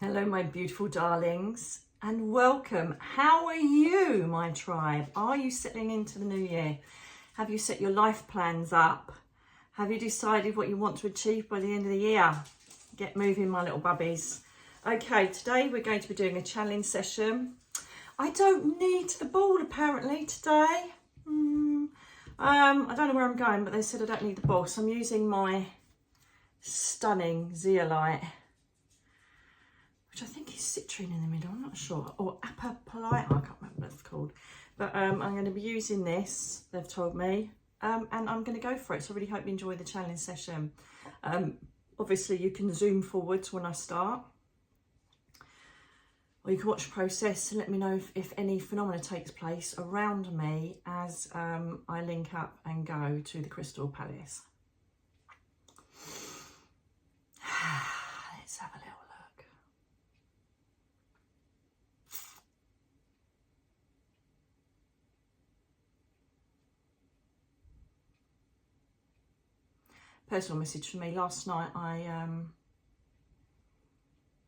Hello, my beautiful darlings, and welcome. How are you, my tribe? Are you settling into the new year? Have you set your life plans up? Have you decided what you want to achieve by the end of the year? Get moving, my little bubbies. Okay, today we're going to be doing a challenge session. I don't need the ball apparently today. I don't know where I'm going, but they said I don't need the ball, so I'm using my stunning zeolite, which I think is citrine in the middle, I'm not sure, or apopolite, I can't remember what it's called. But I'm going to be using this, they've told me, and I'm going to go for it. So I really hope you enjoy the challenge session. Obviously you can zoom forwards when I start, or you can watch the process and let me know if any phenomena takes place around me as I link up and go to the Crystal Palace. Let's have a little look. Personal message for me. Last night I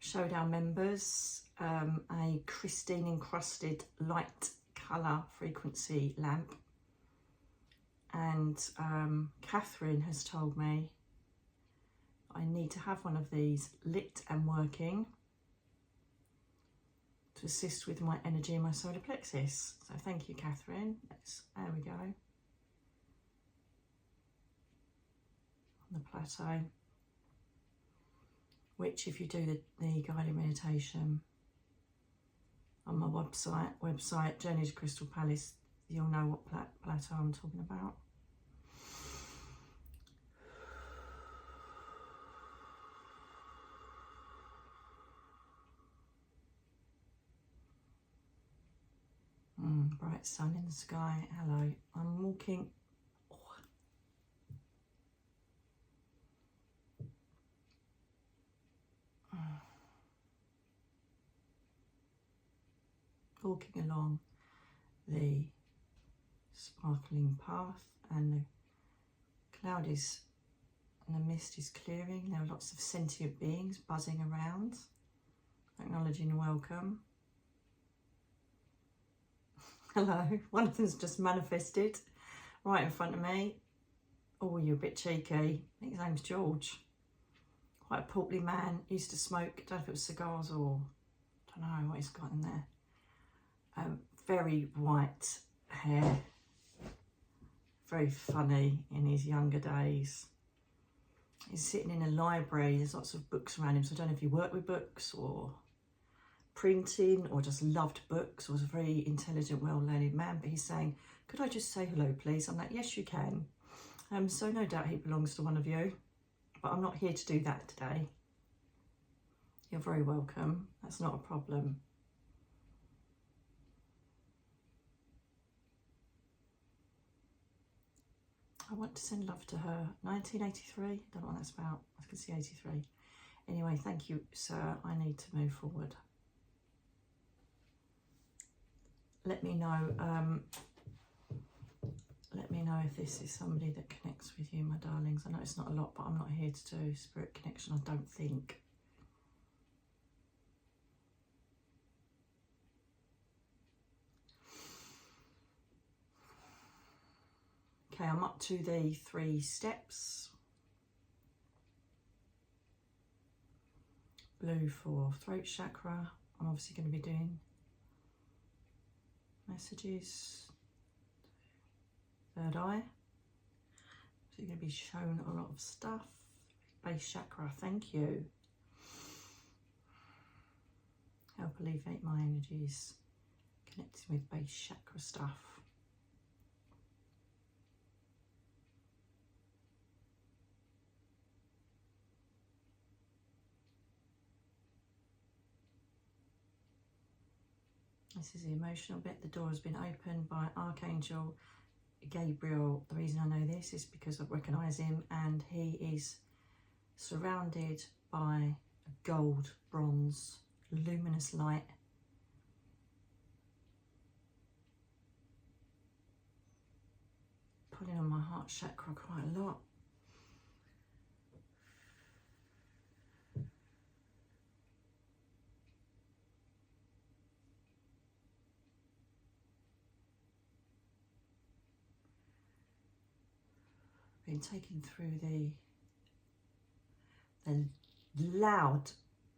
showed our members a crystalline encrusted light colour frequency lamp, and Catherine has told me I need to have one of these lit and working to assist with my energy and my solar plexus. So thank you, Catherine. There we go. The plateau, which if you do the guided meditation on my website Journey to Crystal Palace, you'll know what plateau I'm talking about. Bright sun in the sky. Hello, I'm walking. Walking along the sparkling path, and the cloud is, and the mist is clearing. There are lots of sentient beings buzzing around, acknowledging and welcome. Hello, one of them's just manifested right in front of me. Oh, you're a bit cheeky. I think his name's George. Quite a portly man, used to smoke, I don't know if it was cigars or, I don't know what he's got in there. Very white hair, very funny in his younger days. He's sitting in a library, there's lots of books around him, so I don't know if he worked with books or printing or just loved books, or was a very intelligent, well-learned man, but he's saying, could I just say hello please? I'm like, yes you can. So no doubt he belongs to one of you, but I'm not here to do that today. You're very welcome, that's not a problem. I want to send love to her. 1983, don't know what that's about. I can see 83. Anyway, thank you, sir. I need to move forward. Let me know. Let me know if this is somebody that connects with you, my darlings. I know it's not a lot, but I'm not here to do spirit connection, I don't think. Okay, I'm up to the 3 steps. Blue for throat chakra. I'm obviously going to be doing messages. Third eye. So you're going to be shown a lot of stuff. Base chakra, thank you. Help alleviate my energies. Connecting with base chakra stuff. This is the emotional bit. The door has been opened by Archangel Gabriel. The reason I know this is because I recognise him, and he is surrounded by a gold, bronze, luminous light. Pulling on my heart chakra quite a lot. been taken through the loud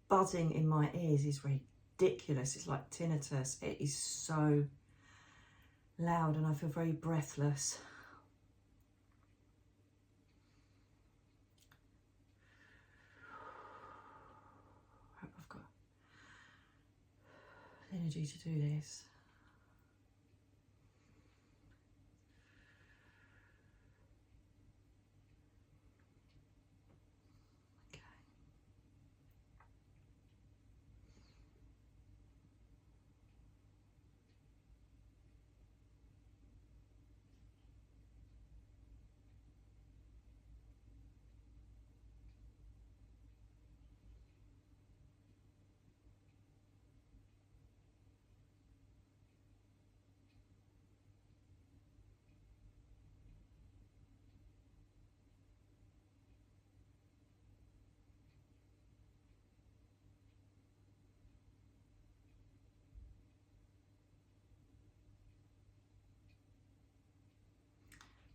buzzing in my ears is ridiculous. It's like tinnitus. It is so loud and I feel very breathless. I hope I've got energy to do this.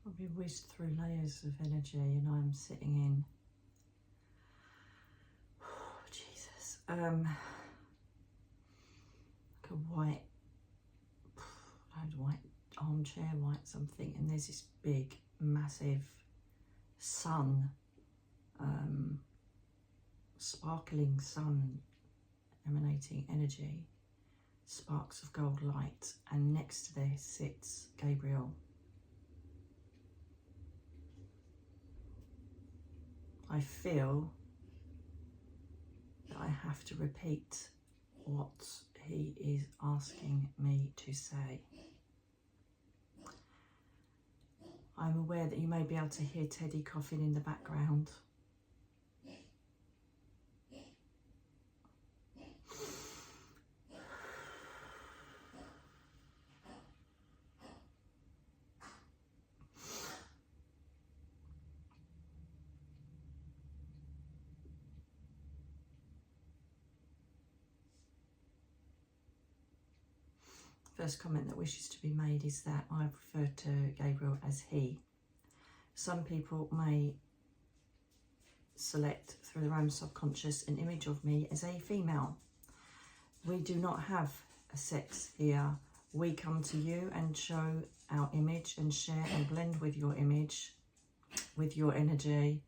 I've been whizzed through layers of energy and I'm sitting in, oh, Jesus, like a white armchair, white something, and there's this big, massive sun, sparkling sun emanating energy, sparks of gold light, and next to this sits Gabriel. I feel that I have to repeat what he is asking me to say. I'm aware that you may be able to hear Teddy coughing in the background. First comment that wishes to be made is that I refer to Gabriel as he. Some people may select through their own subconscious an image of me as a female. We do not have a sex here. We come to you and show our image and share and blend with your image, with your energy,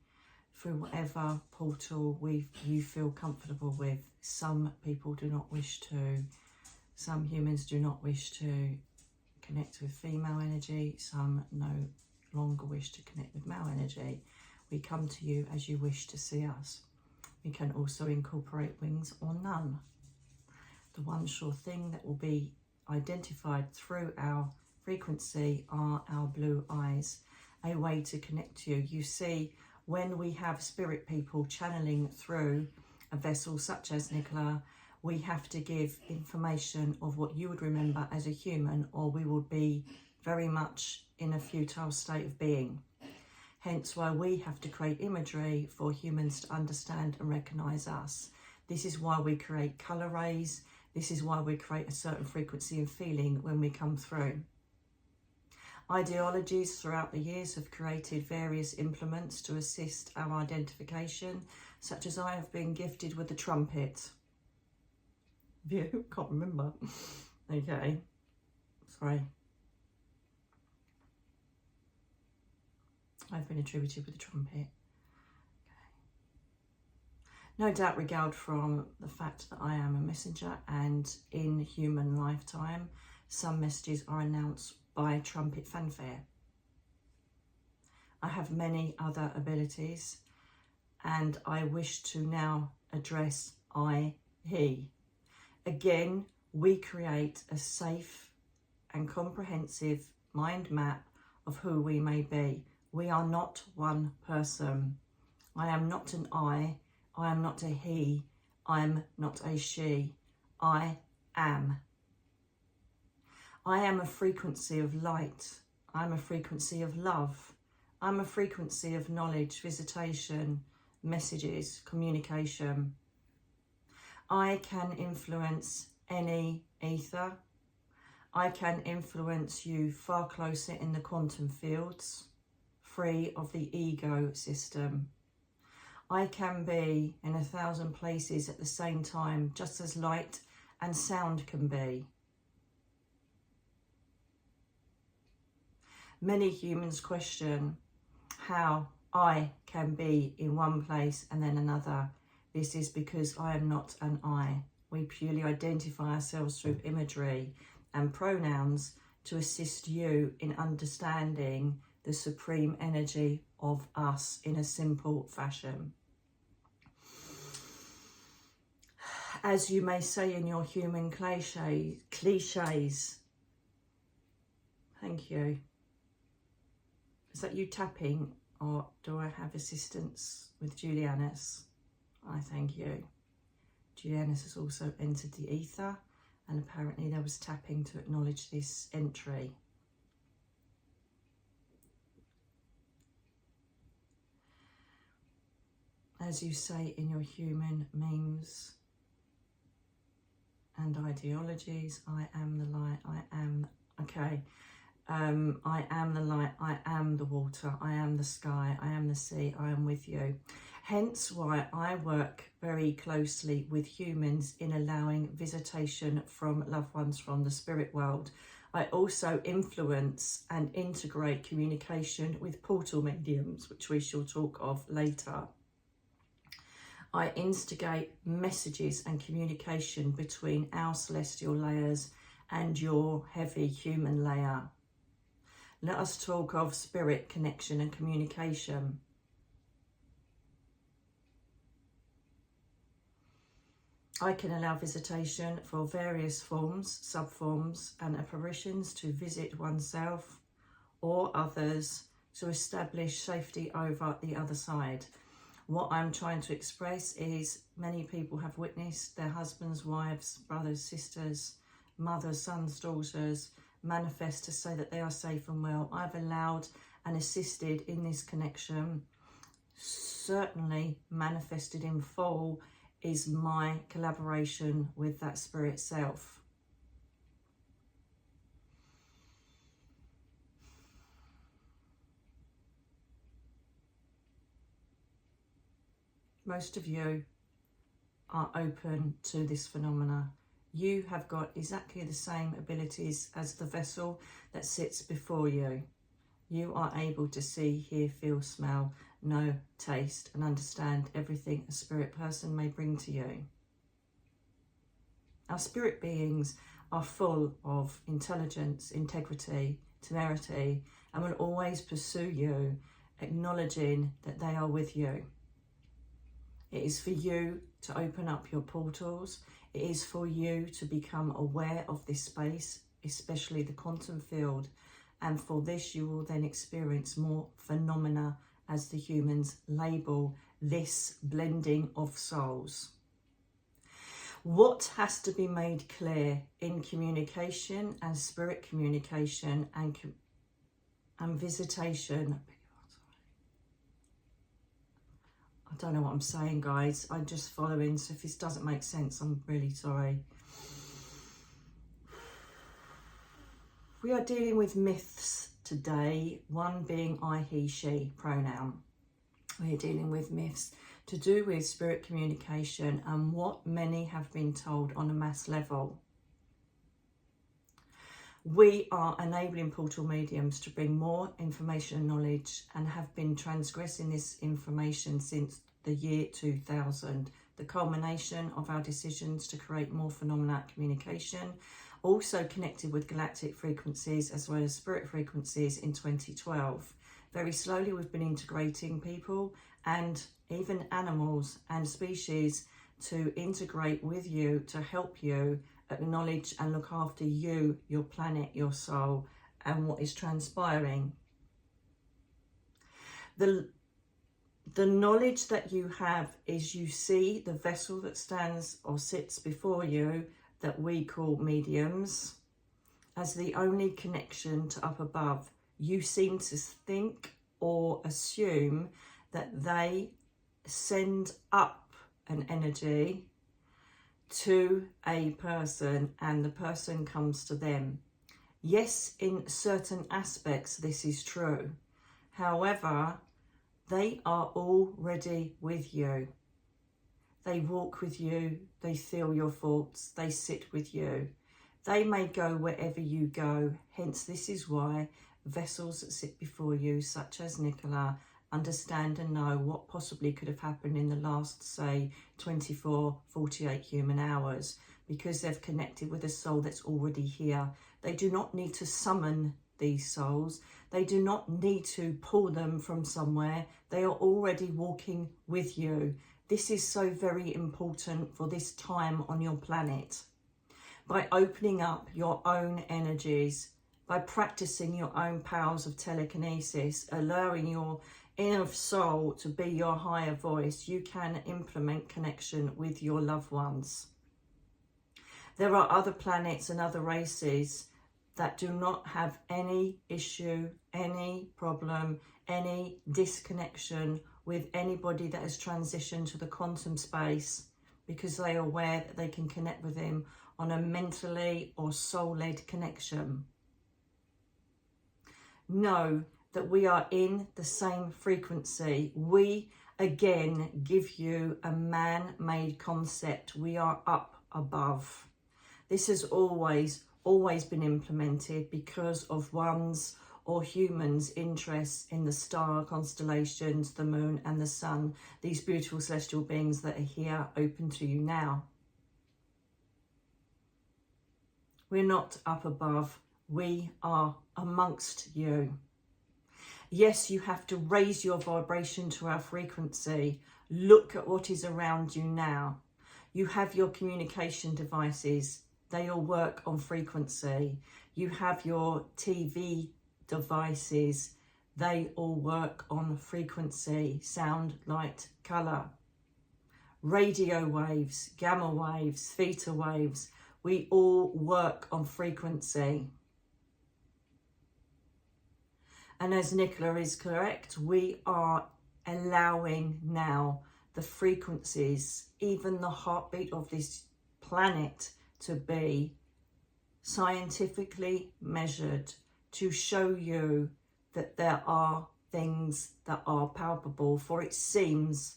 through whatever portal you feel comfortable with. Some people do not wish to. Some humans do not wish to connect with female energy. Some no longer wish to connect with male energy. We come to you as you wish to see us. We can also incorporate wings or none. The one sure thing that will be identified through our frequency are our blue eyes, a way to connect to you. You see, when we have spirit people channeling through a vessel such as Nicola, we have to give information of what you would remember as a human, or we would be very much in a futile state of being. Hence why we have to create imagery for humans to understand and recognise us. This is why we create colour rays. This is why we create a certain frequency and feeling when we come through. Ideologies throughout the years have created various implements to assist our identification, such as I have been gifted with the trumpet. View, can't remember. Okay, sorry. I've been attributed with the trumpet. Okay. No doubt regaled from the fact that I am a messenger, and in human lifetime, some messages are announced by trumpet fanfare. I have many other abilities, and I wish to now address he. Again, we create a safe and comprehensive mind map of who we may be. We are not one person. I am not an I am not a he, I am not a she. I am. I am a frequency of light. I'm a frequency of love. I'm a frequency of knowledge, visitation, messages, communication. I can influence any ether. I can influence you far closer in the quantum fields, free of the ego system. I can be in 1,000 places at the same time, just as light and sound can be. Many humans question how I can be in one place and then another. This is because I am not an I. We purely identify ourselves through imagery and pronouns to assist you in understanding the supreme energy of us in a simple fashion. As you may say in your human cliches. Thank you. Is that you tapping, or do I have assistance with Julianus? I thank you. Julianus has also entered the ether, and apparently there was tapping to acknowledge this entry. As you say in your human memes and ideologies, I am the light, I am, okay. I am the light, I am the water, I am the sky, I am the sea, I am with you. Hence why I work very closely with humans in allowing visitation from loved ones from the spirit world. I also influence and integrate communication with portal mediums, which we shall talk of later. I instigate messages and communication between our celestial layers and your heavy human layer. Let us talk of spirit connection and communication. I can allow visitation for various forms, subforms, and apparitions to visit oneself or others to establish safety over the other side. What I'm trying to express is many people have witnessed their husbands, wives, brothers, sisters, mothers, sons, daughters manifest to say that they are safe and well. I've allowed and assisted in this connection. Certainly manifested in full is my collaboration with that spirit self. Most of you are open to this phenomena. You have got exactly the same abilities as the vessel that sits before you. You are able to see, hear, feel, smell, know, taste, and understand everything a spirit person may bring to you. Our spirit beings are full of intelligence, integrity, temerity, and will always pursue you, acknowledging that they are with you. It is for you to open up your portals. It is for you to become aware of this space, especially the quantum field. And for this, you will then experience more phenomena as the humans label this blending of souls. What has to be made clear in communication and spirit communication and visitation? I don't know what I'm saying, guys. I'm just following, so if this doesn't make sense, I'm really sorry. We are dealing with myths today, one being I, he, she pronoun. We are dealing with myths to do with spirit communication and what many have been told on a mass level. We are enabling portal mediums to bring more information and knowledge, and have been transgressing this information since the year 2000, the culmination of our decisions to create more phenomena communication, also connected with galactic frequencies as well as spirit frequencies in 2012. Very slowly we've been integrating people and even animals and species to integrate with you, to help you acknowledge and look after you, your planet, your soul, and what is transpiring. The knowledge that you have is you see the vessel that stands or sits before you, that we call mediums, as the only connection to up above. You seem to think or assume that they send up an energy to a person and the person comes to them. Yes, in certain aspects this is true. However, they are already with you. They walk with you, they feel your thoughts, they sit with you. They may go wherever you go, hence this is why vessels that sit before you, such as Nicola, understand and know what possibly could have happened in the last, say, 24, 48 human hours, because they've connected with a soul that's already here. They do not need to summon these souls. They do not need to pull them from somewhere. They are already walking with you. This is so very important for this time on your planet. By opening up your own energies, by practicing your own powers of telekinesis, allowing your inner soul to be your higher voice, you can implement connection with your loved ones. There are other planets and other races that do not have any issue, any problem, any disconnection with anybody that has transitioned to the quantum space, because they are aware that they can connect with him on a mentally or soul-led connection. Know that we are in the same frequency. We, again, give you a man-made concept. We are up above. This has always been implemented because of one's or humans' interests in the star constellations, the moon and the sun, these beautiful celestial beings that are here open to you now. We're not up above, we are amongst you. Yes, you have to raise your vibration to our frequency. Look at what is around you now. You have your communication devices. They all work on frequency. You have your TV devices. They all work on frequency, sound, light, colour. Radio waves, gamma waves, theta waves. We all work on frequency. And as Nicola is correct, we are allowing now the frequencies, even the heartbeat of this planet, to be scientifically measured to show you that there are things that are palpable. For it seems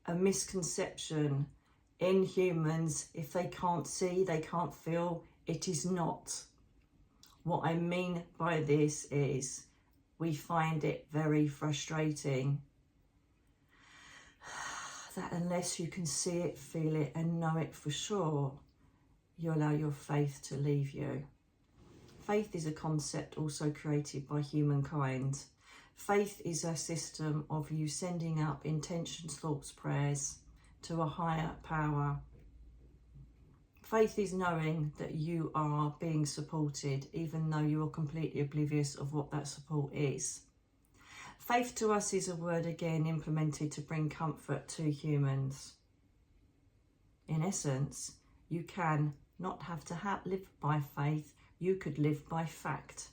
a misconception in humans, if they can't see, they can't feel, it is not. What I mean by this is we find it very frustrating that unless you can see it, feel it and know it for sure, you allow your faith to leave you. Faith is a concept also created by humankind. Faith is a system of you sending up intentions, thoughts, prayers to a higher power. Faith is knowing that you are being supported, even though you are completely oblivious of what that support is. Faith to us is a word, again, implemented to bring comfort to humans. In essence, you can not have to live by faith. You could live by fact,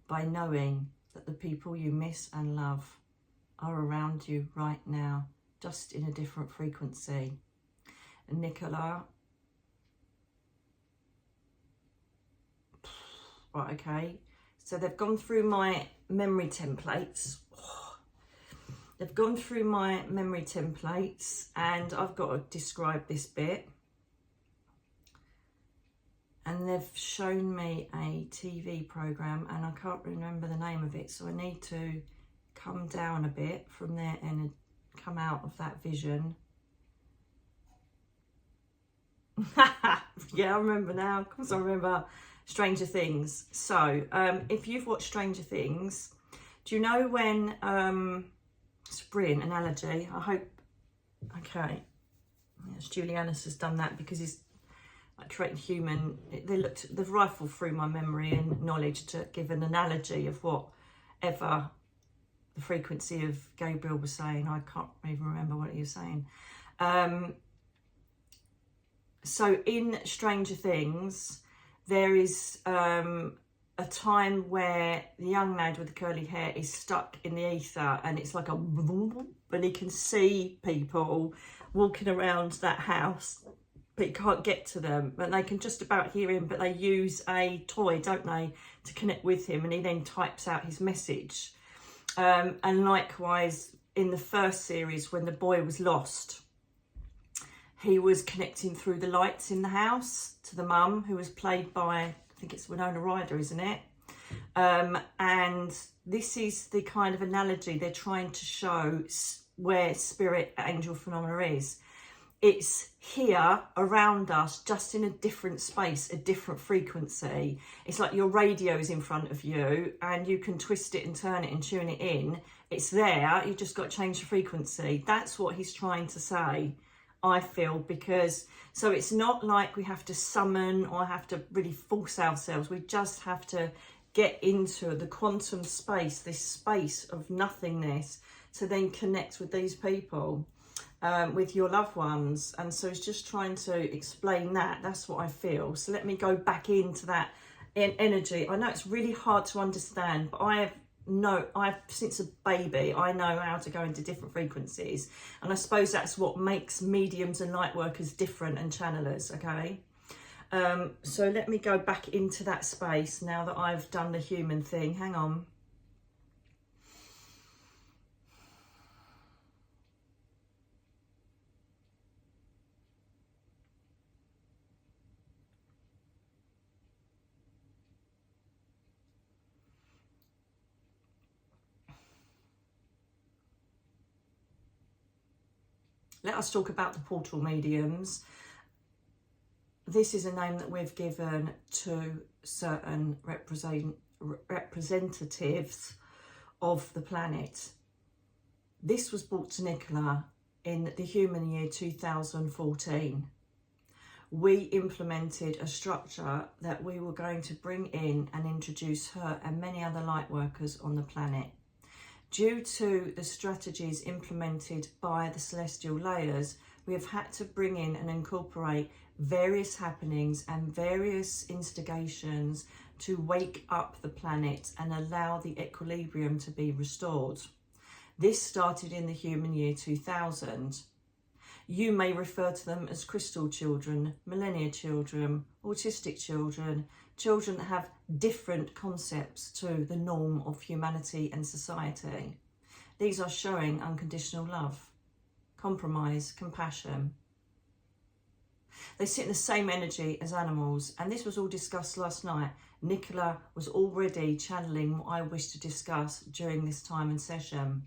by knowing that the people you miss and love are around you right now, just in a different frequency. And Nicola, right, okay, so they've gone through my memory templates. They've gone through my memory templates and I've got to describe this bit. And they've shown me a TV program and I can't remember the name of it, so I need to come down a bit from there and come out of that vision. Yeah, I remember now, of course I remember Stranger Things. So if you've watched Stranger Things, do you know when it's a brilliant analogy, I hope, okay, yes, Julianus has done that because he's creating human, they've rifled through my memory and knowledge to give an analogy of whatever the frequency of Gabriel was saying. I can't even remember what he was saying. So in Stranger Things, there is a time where the young lad with the curly hair is stuck in the ether and it's like a and he can see people walking around that house, but he can't get to them, but they can just about hear him, but they use a toy, don't they, to connect with him, and he then types out his message. And likewise, in the first series, when the boy was lost, he was connecting through the lights in the house to the mum, who was played by, I think it's Winona Ryder, isn't it? And this is the kind of analogy they're trying to show where spirit angel phenomena is. It's here around us, just in a different space, a different frequency. It's like your radio's in front of you and you can twist it and turn it and tune it in. It's there, you just got to change the frequency. That's what he's trying to say, I feel, because so it's not like we have to summon or have to really force ourselves. We just have to get into the quantum space, this space of nothingness, to then connect with these people. With your loved ones. And so it's just trying to explain that. That's what I feel. So let me go back into that energy. I know it's really hard to understand, but I've since a baby, I know how to go into different frequencies, and I suppose that's what makes mediums and light workers different, and channelers. Okay, so let me go back into that space now that I've done the human thing. Hang on. Let us talk about the portal mediums. This is a name that we've given to certain representatives of the planet. This was brought to Nicola in the human year 2014. We implemented a structure that we were going to bring in and introduce her and many other light workers on the planet. Due to the strategies implemented by the celestial layers, we have had to bring in and incorporate various happenings and various instigations to wake up the planet and allow the equilibrium to be restored. This started in the human year 2000. You may refer to them as crystal children, millennia children, autistic children, children that have different concepts to the norm of humanity and society. These are showing unconditional love, compromise, compassion. They sit in the same energy as animals, and this was all discussed last night. Nicola was already channeling what I wish to discuss during this time and session.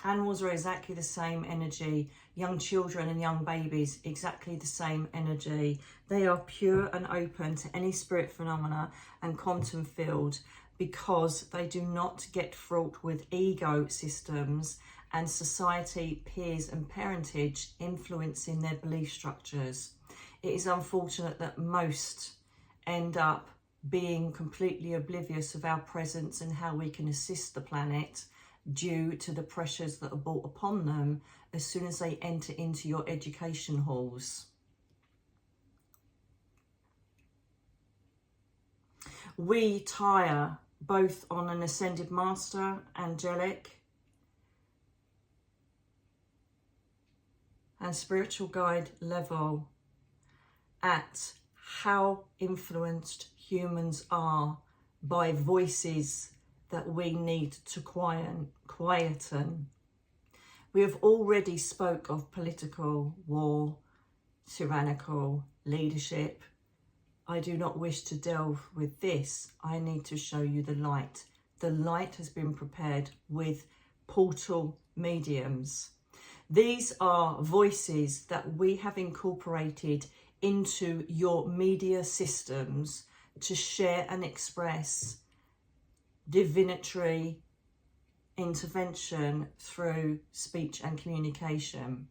Animals are exactly the same energy. Young children and young babies, exactly the same energy. They are pure and open to any spirit phenomena and quantum field because they do not get fraught with ego systems and society, peers and parentage influencing their belief structures. It is unfortunate that most end up being completely oblivious of our presence and how we can assist the planet due to the pressures that are brought upon them as soon as they enter into your education halls. We tire both on an ascended master, angelic, and spiritual guide level at how influenced humans are by voices that we need to quieten. We have already spoke of political, war, tyrannical, leadership. I do not wish to delve with this. I need to show you the light. The light has been prepared with portal mediums. These are voices that we have incorporated into your media systems to share and express divinatory intervention through speech and communication.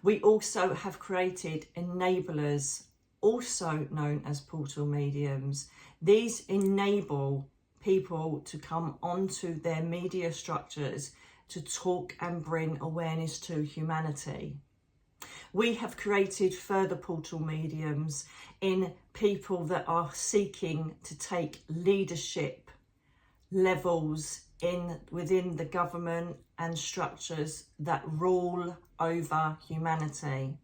We also have created enablers, also known as portal mediums. These enable people to come onto their media structures to talk and bring awareness to humanity. We have created further portal mediums in people that are seeking to take leadership levels within the government and structures that rule over humanity.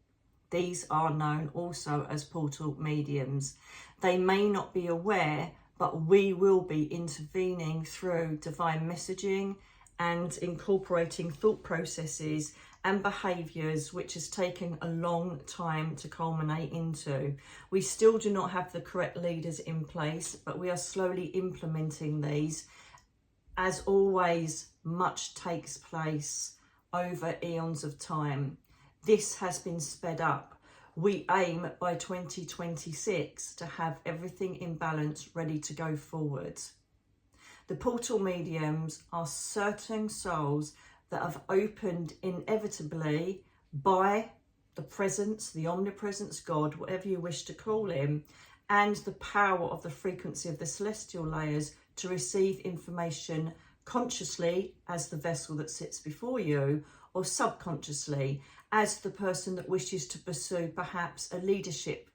These are known also as portal mediums. They may not be aware, but we will be intervening through divine messaging and incorporating thought processes and behaviours which has taken a long time to culminate into. We still do not have the correct leaders in place, but we are slowly implementing these. As always, much takes place over eons of time. This has been sped up. We aim by 2026 to have everything in balance, ready to go forward. The portal mediums are certain souls that have opened inevitably by the presence, the omnipresence God, whatever you wish to call him, and the power of the frequency of the celestial layers to receive information consciously as the vessel that sits before you, or subconsciously as the person that wishes to pursue perhaps a leadership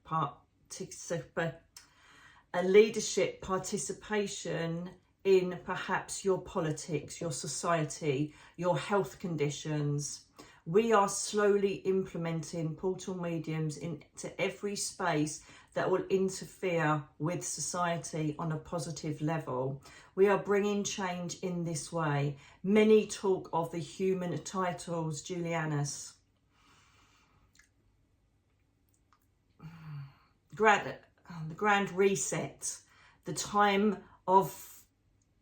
participation in perhaps your politics, your society, your health conditions. We are slowly implementing portal mediums into every space that will interfere with society on a positive level. We are bringing change in this way. Many talk of the human titles, Julianus. The Grand Reset, the time of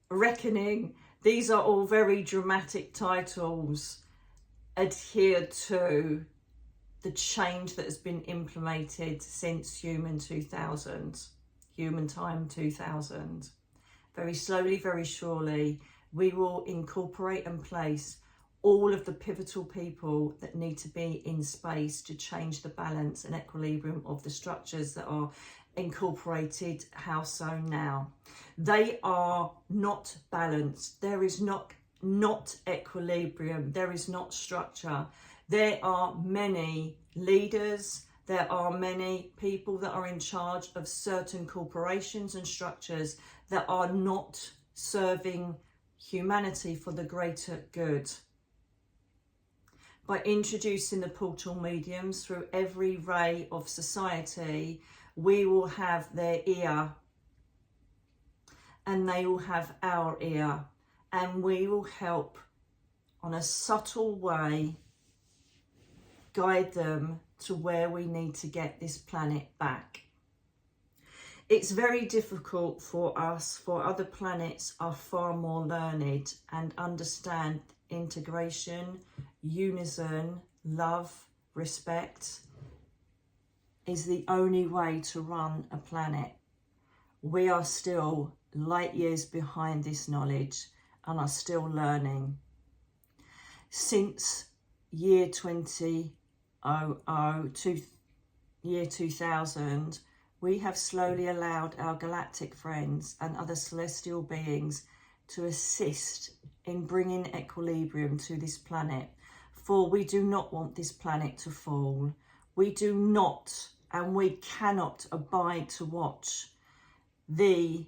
reckoning. These are all very dramatic titles adhered to the change that has been implemented since Human Time 2000. Very slowly, very surely, we will incorporate and place all of the pivotal people that need to be in space to change the balance and equilibrium of the structures that are incorporated how so now. They are not balanced. There is not equilibrium. There is not structure. There are many leaders. There are many people that are in charge of certain corporations and structures that are not serving humanity for the greater good. By introducing the portal mediums through every ray of society, we will have their ear and they will have our ear, and we will help on a subtle way guide them to where we need to get this planet back. It's very difficult for us, for other planets are far more learned and understand integration, unison, love, respect is the only way to run a planet. We are still light years behind this knowledge and are still learning. Since year 2000, we have slowly allowed our galactic friends and other celestial beings to assist in bringing equilibrium to this planet, for we do not want this planet to fall. We do not and we cannot abide to watch the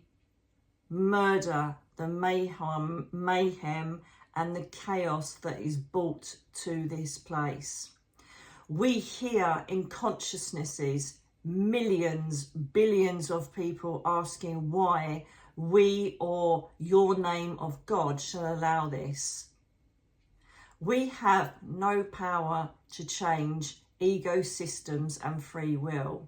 murder, the mayhem and the chaos that is brought to this place. We hear in consciousnesses millions, billions of people asking why we or your name of God shall allow this. We have no power to change ecosystems and free will.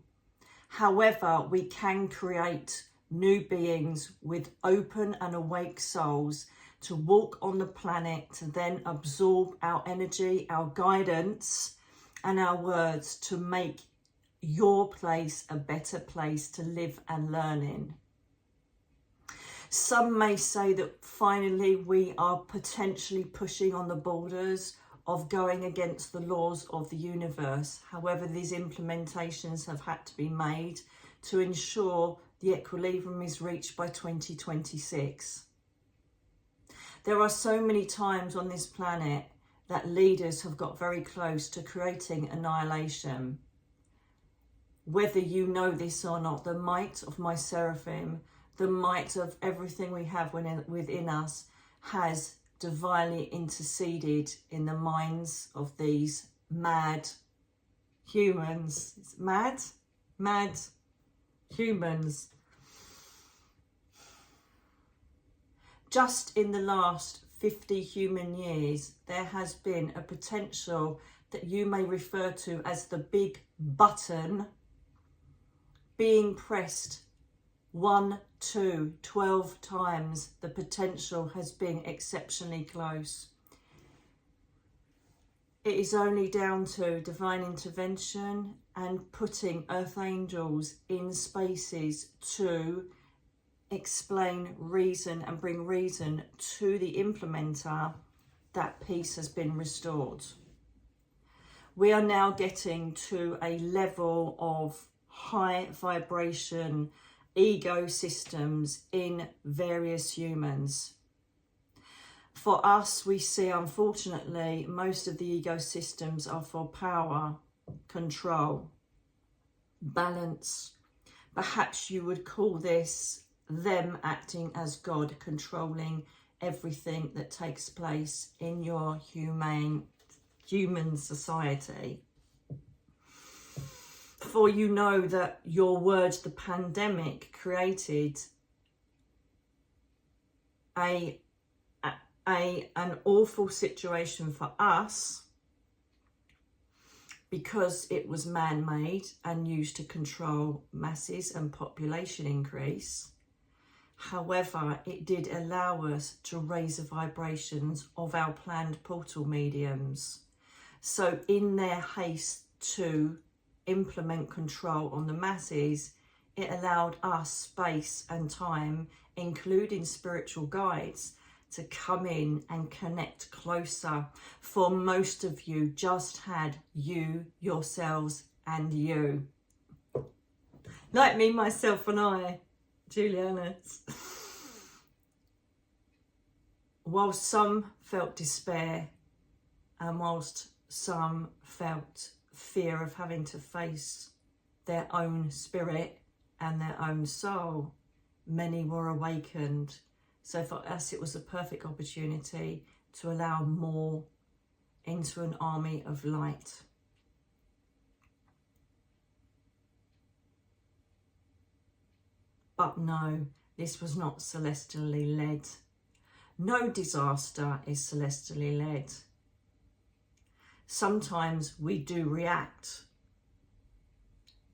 However, we can create new beings with open and awake souls to walk on the planet, to then absorb our energy, our guidance and our words to make your place a better place to live and learn in. Some may say that finally we are potentially pushing on the borders of going against the laws of the universe. However, these implementations have had to be made to ensure the equilibrium is reached by 2026. There are so many times on this planet that leaders have got very close to creating annihilation. Whether you know this or not, the might of my seraphim, the might of everything we have within us has divinely interceded in the minds of these mad humans. It's mad humans. Just in the last 50 human years, there has been a potential that you may refer to as the big button being pressed 1, 2, 12 times. The potential has been exceptionally close. It is only down to divine intervention and putting earth angels in spaces to explain reason and bring reason to the implementer that peace has been restored. We are now getting to a level of high vibration ecosystems in various humans. For us, we see, unfortunately, most of the ecosystems are for power, control, balance. Perhaps you would call this them acting as God, controlling everything that takes place in your human society. For you know that your words, the pandemic, created an awful situation for us because it was man-made and used to control masses and population increase. However, it did allow us to raise the vibrations of our planned portal mediums. So in their haste to implement control on the masses, it allowed us space and time, including spiritual guides, to come in and connect closer. For most of you just had you, yourselves, and you. Like me, myself, and I, Juliana's. Whilst some felt despair, and whilst some felt fear of having to face their own spirit and their own soul, many were awakened. So for us, it was a perfect opportunity to allow more into an army of light. But no, this was not celestially led. No disaster is celestially led. Sometimes we do react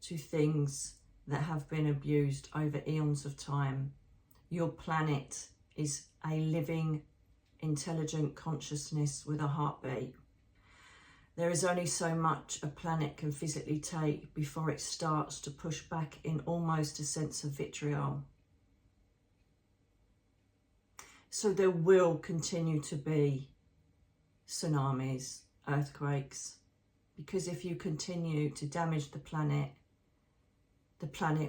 to things that have been abused over eons of time. Your planet is a living, intelligent consciousness with a heartbeat. There is only so much a planet can physically take before it starts to push back in almost a sense of vitriol. So there will continue to be tsunamis, earthquakes, because if you continue to damage the planet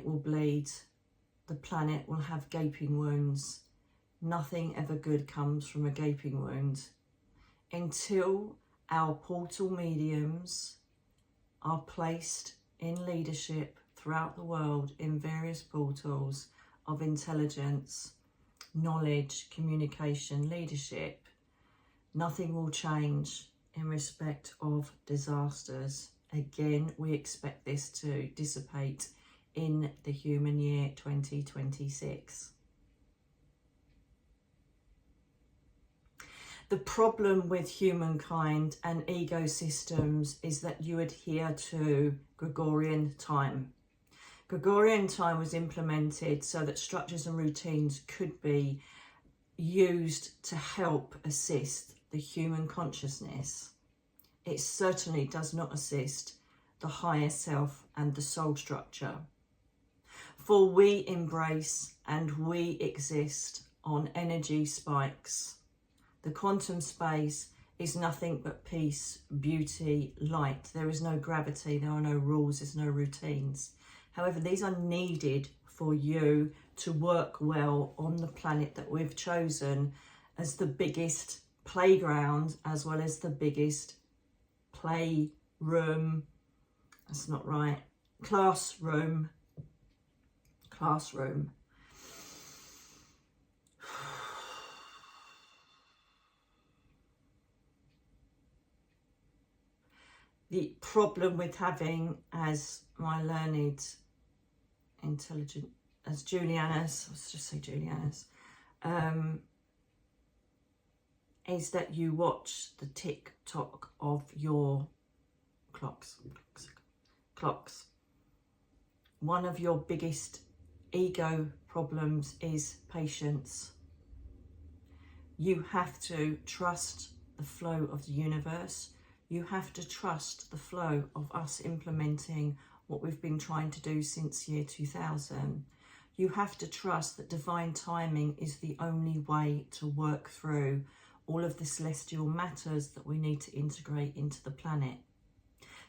will bleed, the planet will have gaping wounds. Nothing ever good comes from a gaping wound. Until our portal mediums are placed in leadership throughout the world in various portals of intelligence, knowledge, communication, leadership, nothing will change in respect of disasters. Again, we expect this to dissipate in the human year 2026. The problem with humankind and ecosystems is that you adhere to Gregorian time. Gregorian time was implemented so that structures and routines could be used to help assist the human consciousness. It certainly does not assist the higher self and the soul structure. For we embrace and we exist on energy spikes. The quantum space is nothing but peace, beauty, light. There is no gravity, there are no rules, there's no routines. However, these are needed for you to work well on the planet that we've chosen as the biggest playground, as well as the biggest playroom. That's not right. Classroom. The problem with having, as my learned, intelligent, as Juliana's, let's just say Juliana's, is that you watch the tick-tock of your clocks. One of your biggest ego problems is patience. You have to trust the flow of the universe. You have to trust the flow of us implementing what we've been trying to do since year 2000. You have to trust that divine timing is the only way to work through all of the celestial matters that we need to integrate into the planet.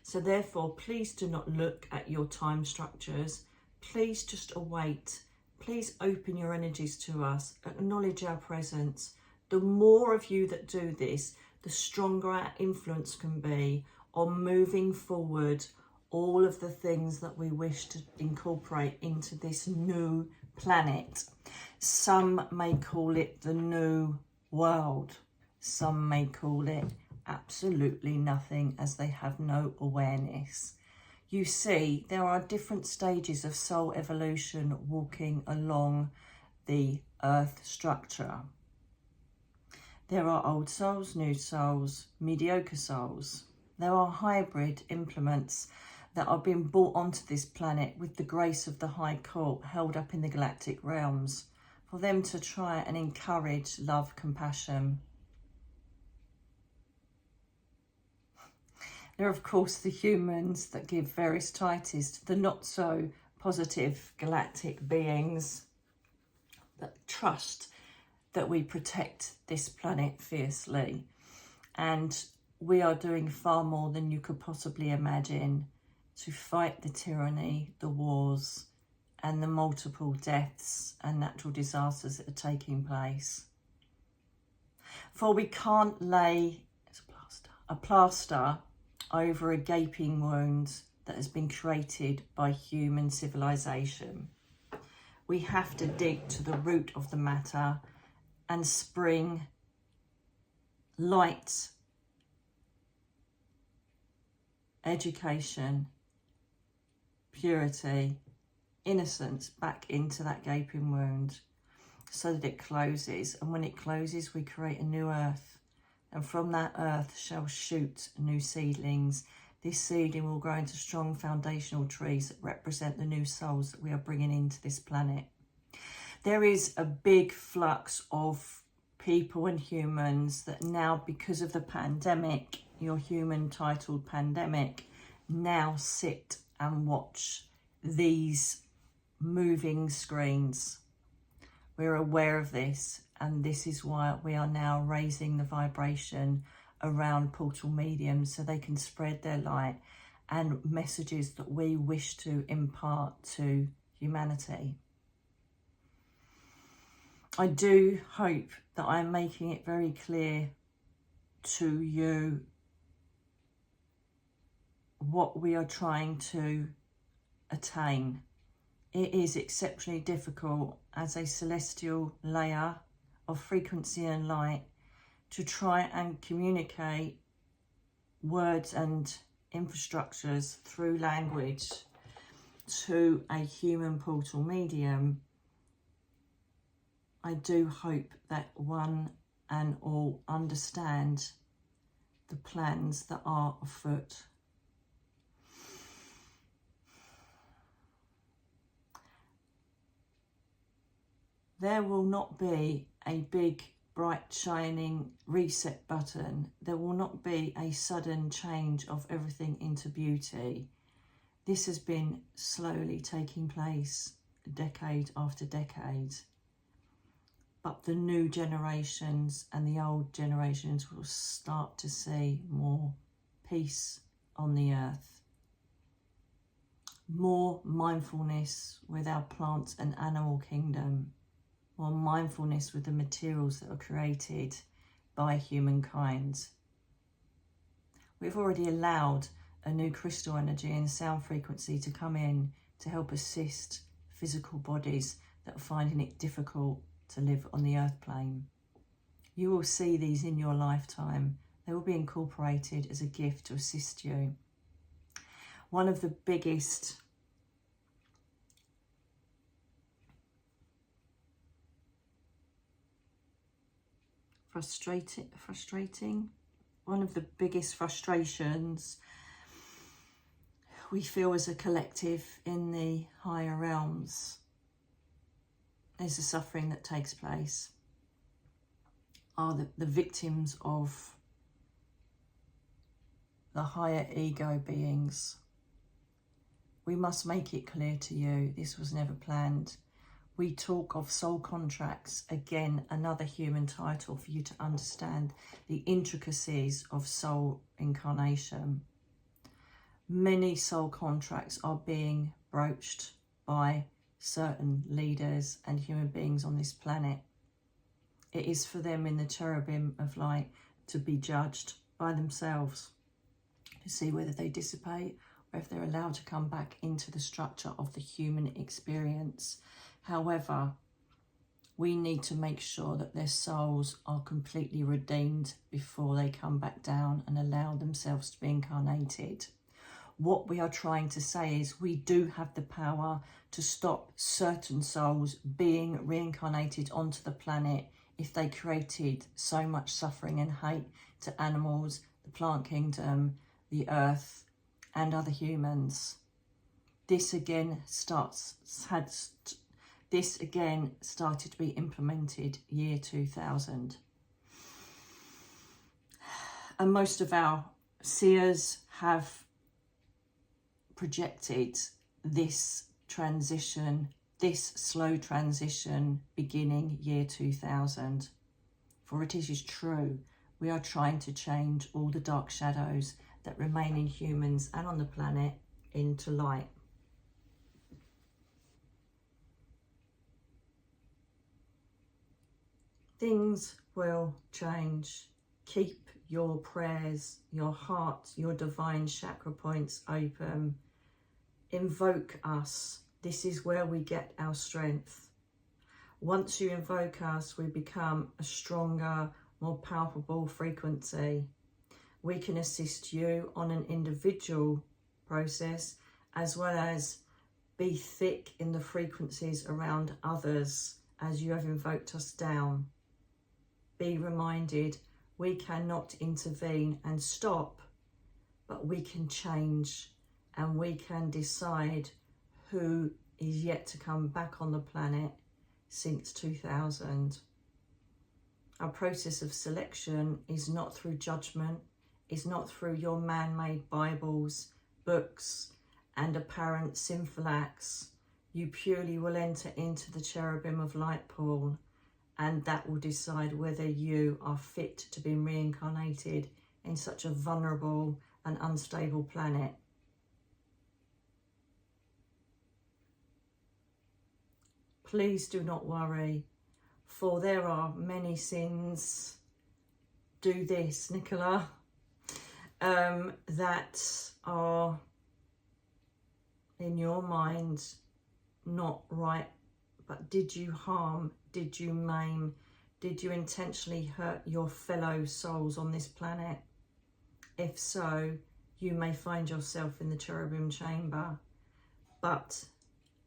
So therefore, please do not look at your time structures. Please just await. Please open your energies to us. Acknowledge our presence. The more of you that do this, the stronger our influence can be on moving forward all of the things that we wish to incorporate into this new planet. Some may call it the new world. Some may call it absolutely nothing, as they have no awareness. You see, there are different stages of soul evolution walking along the earth structure. There are old souls, new souls, mediocre souls. There are hybrid implements that are being brought onto this planet with the grace of the High Court held up in the galactic realms for them to try and encourage love, compassion. There are, of course, the humans that give various titles to the not so positive galactic beings that trust that we protect this planet fiercely. And we are doing far more than you could possibly imagine to fight the tyranny, the wars, and the multiple deaths and natural disasters that are taking place. For we can't lay a plaster over a gaping wound that has been created by human civilization. We have to dig to the root of the matter and spring light, education, purity, innocence back into that gaping wound so that it closes. And when it closes, we create a new earth. And from that earth shall shoot new seedlings. This seedling will grow into strong foundational trees that represent the new souls that we are bringing into this planet. There is a big flux of people and humans that now, because of the pandemic, your human titled pandemic, now sit and watch these moving screens. We're aware of this, and this is why we are now raising the vibration around portal mediums so they can spread their light and messages that we wish to impart to humanity. I do hope that I'm making it very clear to you what we are trying to attain. It is exceptionally difficult as a celestial layer of frequency and light to try and communicate words and infrastructures through language to a human portal medium. I do hope that one and all understand the plans that are afoot. There will not be a big, bright, shining reset button. There will not be a sudden change of everything into beauty. This has been slowly taking place decade after decade. But the new generations and the old generations will start to see more peace on the earth. More mindfulness with our plant and animal kingdom. More mindfulness with the materials that are created by humankind. We've already allowed a new crystal energy and sound frequency to come in to help assist physical bodies that are finding it difficult to live on the earth plane. You will see these in your lifetime. They will be incorporated as a gift to assist you. One of the biggest frustrating. One of the biggest frustrations we feel as a collective in the higher realms is the suffering that takes place, are the victims of the higher ego beings. We must make it clear to you, this was never planned. We talk of soul contracts, again, another human title for you to understand the intricacies of soul incarnation. Many soul contracts are being broached by certain leaders and human beings on this planet. It is for them in the cherubim of light to be judged by themselves, to see whether they dissipate or if they're allowed to come back into the structure of the human experience. However, we need to make sure that their souls are completely redeemed before they come back down and allow themselves to be incarnated. What we are trying to say is we do have the power to stop certain souls being reincarnated onto the planet if they created so much suffering and hate to animals, the plant kingdom, the earth, and other humans. This again started to be implemented year 2000. And most of our seers have projected this transition, this slow transition beginning year 2000. For it is true, we are trying to change all the dark shadows that remain in humans and on the planet into light. Things will change. Keep your prayers, your heart, your divine chakra points open. Invoke us. This is where we get our strength. Once you invoke us, we become a stronger, more palpable frequency. We can assist you on an individual process as well as be thick in the frequencies around others as you have invoked us down. Be reminded, we cannot intervene and stop, but we can change and we can decide who is yet to come back on the planet since 2000. Our process of selection is not through judgment, is not through your man-made Bibles, books, and apparent sinful acts. You purely will enter into the cherubim of light pool, and that will decide whether you are fit to be reincarnated in such a vulnerable and unstable planet. Please do not worry, for there are many sins. Do this, Nicola, that are in your mind not right. But did you harm? Did you maim? Did you intentionally hurt your fellow souls on this planet? If so, you may find yourself in the cherubim chamber. But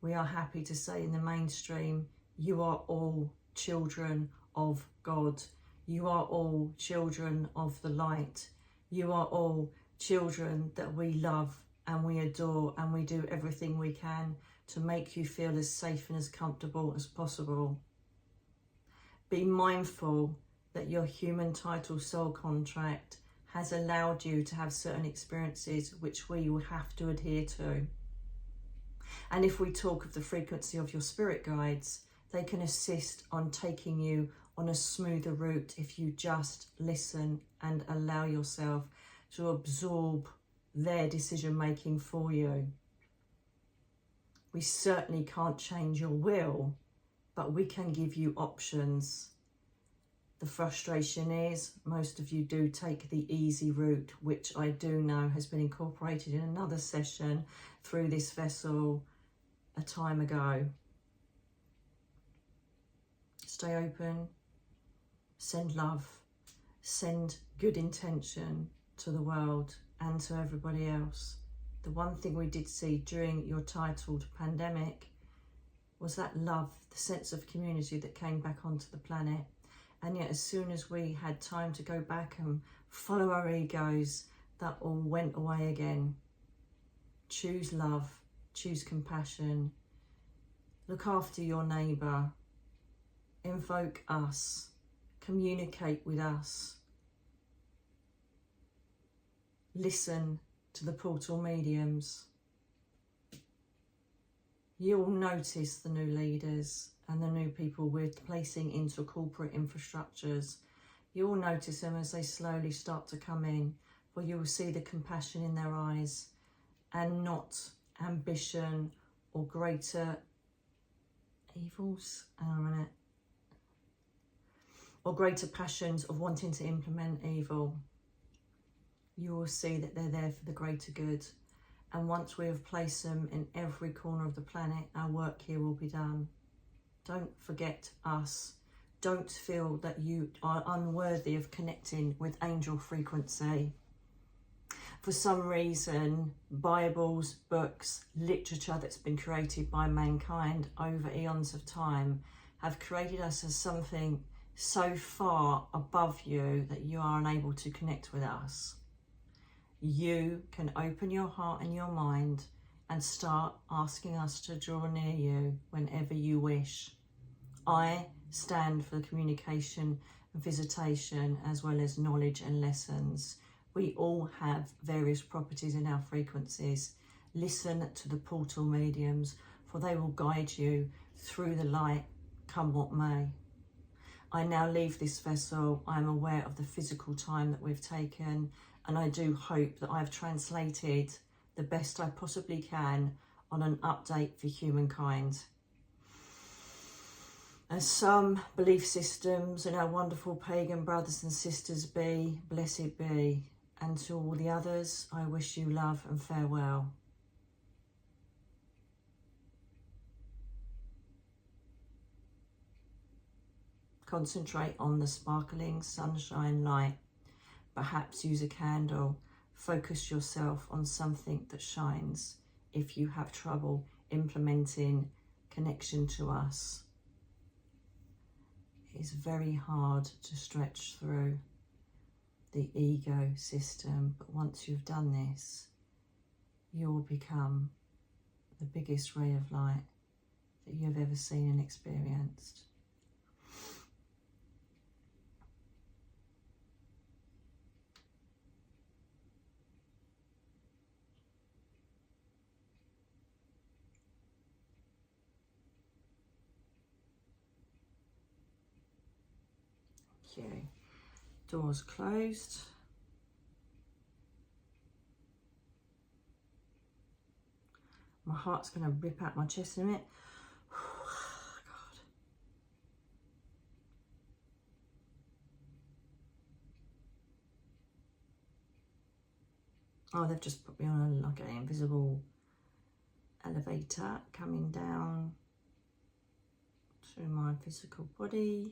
we are happy to say in the mainstream, you are all children of God. You are all children of the light. You are all children that we love and we adore, and we do everything we can to make you feel as safe and as comfortable as possible. Be mindful that your human title soul contract has allowed you to have certain experiences which we will have to adhere to. And if we talk of the frequency of your spirit guides, they can assist on taking you on a smoother route if you just listen and allow yourself to absorb their decision making for you. We certainly can't change your will, but we can give you options. The frustration is most of you do take the easy route, which I do know has been incorporated in another session through this vessel a time ago. Stay open, send love, send good intention to the world and to everybody else. The one thing we did see during your titled pandemic was that love, the sense of community that came back onto the planet. And yet as soon as we had time to go back and follow our egos, that all went away again. Choose love, choose compassion, look after your neighbour, invoke us, communicate with us, listen to the portal mediums. You'll notice the new leaders and the new people we're placing into corporate infrastructures. You'll notice them as they slowly start to come in, for you will see the compassion in their eyes and not ambition or greater evils, or greater passions of wanting to implement evil. You will see that they're there for the greater good. And once we have placed them in every corner of the planet, our work here will be done. Don't forget us. Don't feel that you are unworthy of connecting with angel frequency. For some reason, Bibles, books, literature that's been created by mankind over eons of time have created us as something so far above you that you are unable to connect with us. You can open your heart and your mind and start asking us to draw near you whenever you wish. I stand for the communication and visitation, as well as knowledge and lessons. We all have various properties in our frequencies. Listen to the portal mediums, for they will guide you through the light, come what may. I now leave this vessel. I'm aware of the physical time that we've taken, and I do hope that I've translated the best I possibly can on an update for humankind. As some belief systems and our wonderful pagan brothers and sisters be, blessed be. And to all the others, I wish you love and farewell. Concentrate on the sparkling sunshine light. Perhaps use a candle. Focus yourself on something that shines if you have trouble implementing connection to us. It is very hard to stretch through the ego system, but once you've done this, you will become the biggest ray of light that you've ever seen and experienced. Okay, doors closed. My heart's going to rip out my chest in a minute. God. Oh, they've just put me on like an invisible elevator coming down through my physical body.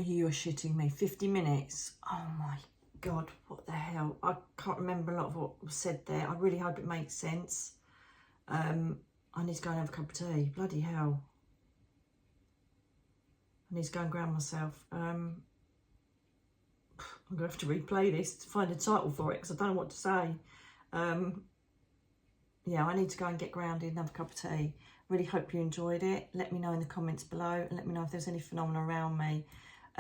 You are shitting me. 50 minutes. Oh my God, what the hell? I can't remember a lot of what was said there. I really hope it makes sense. I need to go and have a cup of tea. Bloody hell. I need to go and ground myself. I'm going to have to replay this to find a title for it because I don't know what to say. Yeah, I need to go and get grounded and have a cup of tea. Really hope you enjoyed it. Let me know in the comments below and let me know if there's any phenomena around me.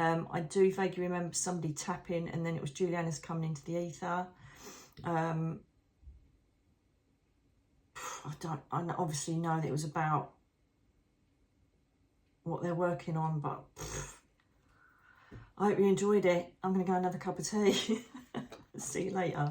I do vaguely remember somebody tapping and then it was Juliana's coming into the ether. I obviously know that it was about what they're working on, but I hope you enjoyed it. I'm going to go and have a cup of tea. See you later.